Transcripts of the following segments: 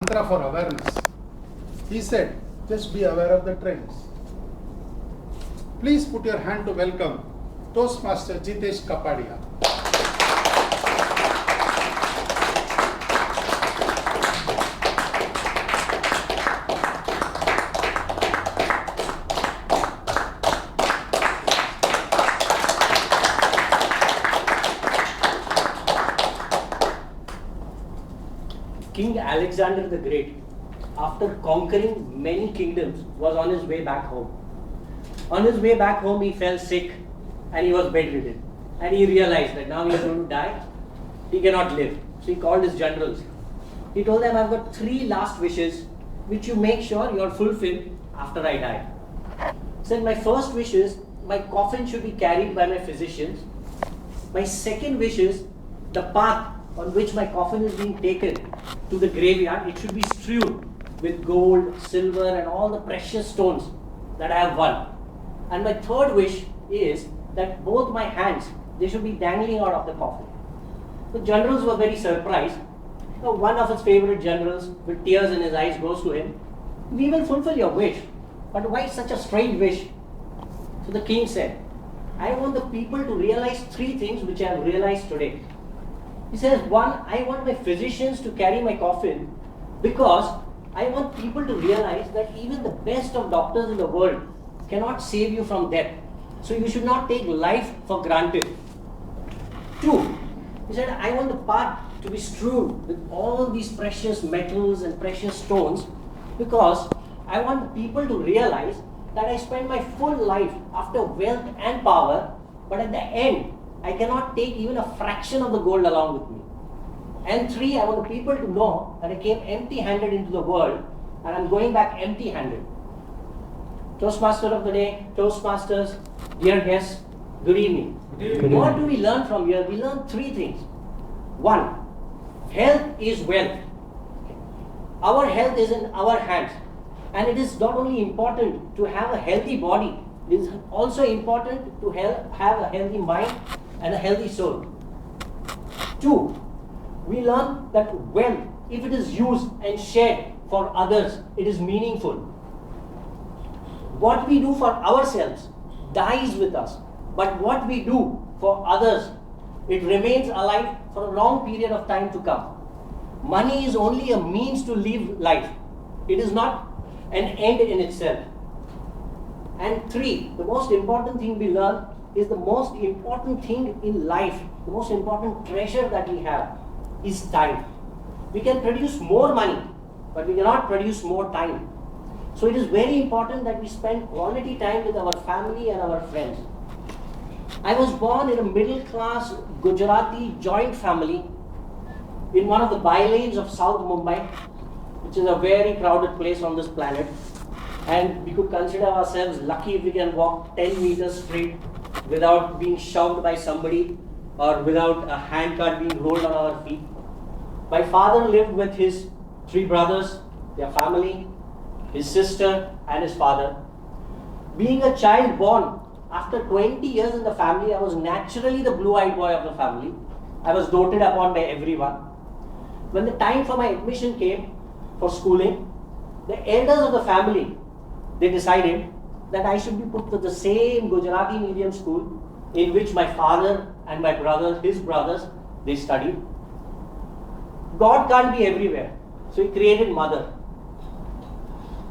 mantra for awareness. He said, just be aware of the trends. Please put your hand to welcome Toastmaster Jitesh Kapadia. King Alexander the Great, after conquering many kingdoms, was on his way back home. On his way back home, he fell sick and he was bedridden. And he realized that now he is going to die, he cannot live. So he called his generals. He told them, I've got 3 last wishes which you make sure you're fulfilled after I die. He said, my first wish is my coffin should be carried by my physicians. My second wish is the path on which my coffin is being taken to the graveyard, it should be strewn with gold, silver and all the precious stones that I have won. And my third wish is that both my hands, they should be dangling out of the coffin. The generals were very surprised. So one of his favorite generals, with tears in his eyes, goes to him, we will fulfill your wish, but why such a strange wish? So the king said, I want the people to realize 3 things which I have realized today. He says, 1, I want my physicians to carry my coffin because I want people to realize that even the best of doctors in the world cannot save you from death. So you should not take life for granted. 2, he said, I want the path to be strewn with all these precious metals and precious stones because I want people to realize that I spend my full life after wealth and power, but at the end, I cannot take even a fraction of the gold along with me. And 3, I want the people to know that I came empty-handed into the world and I'm going back empty-handed. Toastmaster of the day, Toastmasters, dear guests, good evening. Good evening. What do we learn from here? We learn 3 things. 1, health is wealth. Our health is in our hands. And it is not only important to have a healthy body, it is also important to have a healthy mind and a healthy soul. 2, we learn that wealth, if it is used and shared for others, it is meaningful. What we do for ourselves dies with us, but what we do for others, it remains alive for a long period of time to come. Money is only a means to live life. It is not an end in itself. And 3, the most important thing we learn is the most important thing in life, the most important treasure that we have is time. We can produce more money, but we cannot produce more time. So it is very important that we spend quality time with our family and our friends. I was born in a middle-class Gujarati joint family in one of the bylanes of South Mumbai, which is a very crowded place on this planet. And we could consider ourselves lucky if we can walk 10 meters straight without being shoved by somebody or without a handcart being rolled on our feet. My father lived with his 3 brothers, their family, his sister and his father. Being a child born after 20 years in the family, I was naturally the blue-eyed boy of the family. I was doted upon by everyone. When the time for my admission came for schooling, the elders of the family, they decided that I should be put to the same Gujarati medium school in which my father and my brother, his brothers, they studied. God can't be everywhere, so He created mother.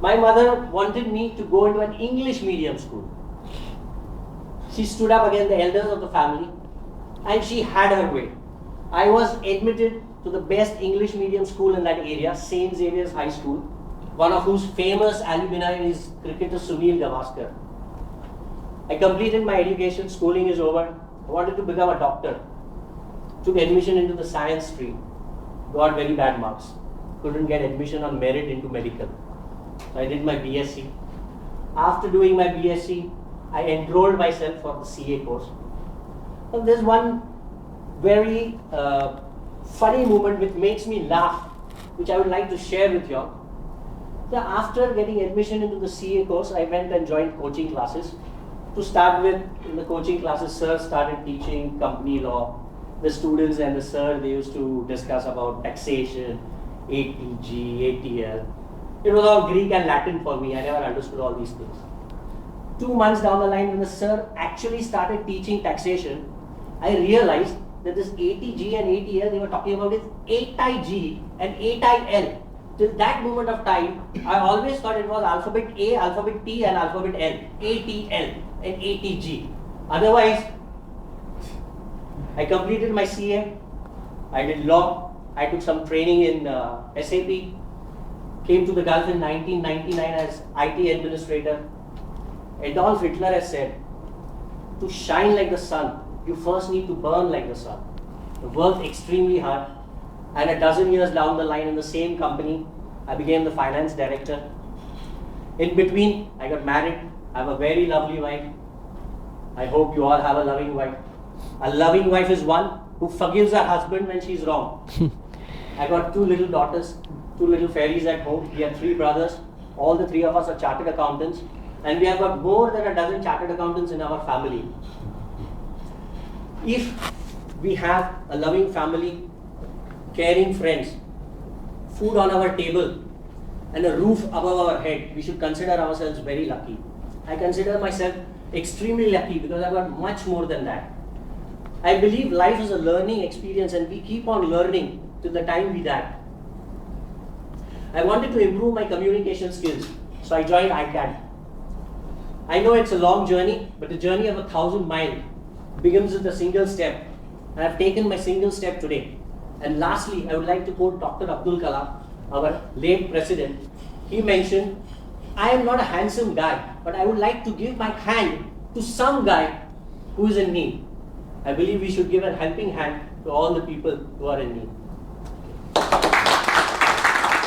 My mother wanted me to go into an English medium school. She stood up against the elders of the family and she had her way. I was admitted to the best English medium school in that area, St. Xavier's High School, one of whose famous alumni is cricketer Sunil Gavaskar. I completed my education, schooling is over. I wanted to become a doctor. Took admission into the science stream. Got very bad marks. Couldn't get admission on merit into medical. So I did my BSc. After doing my BSc, I enrolled myself for the CA course. And there's one very funny moment which makes me laugh, which I would like to share with you all. So after getting admission into the CA course, I went and joined coaching classes. To start with, in the coaching classes, sir started teaching company law. The students and the sir, they used to discuss about taxation, ATG, ATL. It was all Greek and Latin for me. I never understood all these things. 2 months down the line, when the sir actually started teaching taxation, I realized that this ATG and ATL they were talking about is 8IG and 8IL. Till that moment of time, I always thought it was alphabet A, alphabet T and alphabet L. ATL and ATG. Otherwise, I completed my CA, I did law, I took some training in SAP, came to the Gulf in 1999 as IT administrator. Adolf Hitler has said, to shine like the sun, you first need to burn like the sun. I worked extremely hard, and a dozen years down the line in the same company, I became the finance director. In between, I got married. I have a very lovely wife. I hope you all have a loving wife. A loving wife is one who forgives her husband when she's wrong. I got 2 little daughters, 2 little fairies at home. We have 3 brothers. All the 3 of us are chartered accountants. And we have got more than a dozen chartered accountants in our family. If we have a loving family, caring friends, food on our table, and a roof above our head, we should consider ourselves very lucky. I consider myself extremely lucky because I've got much more than that. I believe life is a learning experience and we keep on learning till the time we die. I wanted to improve my communication skills, so I joined icat. I know it's a long journey, but the journey of 1,000 miles begins with a single step. And I've taken my single step today. And lastly, I would like to quote Dr. Abdul Kalam, our late president. He mentioned, I am not a handsome guy, but I would like to give my hand to some guy who is in need. I believe we should give a helping hand to all the people who are in need.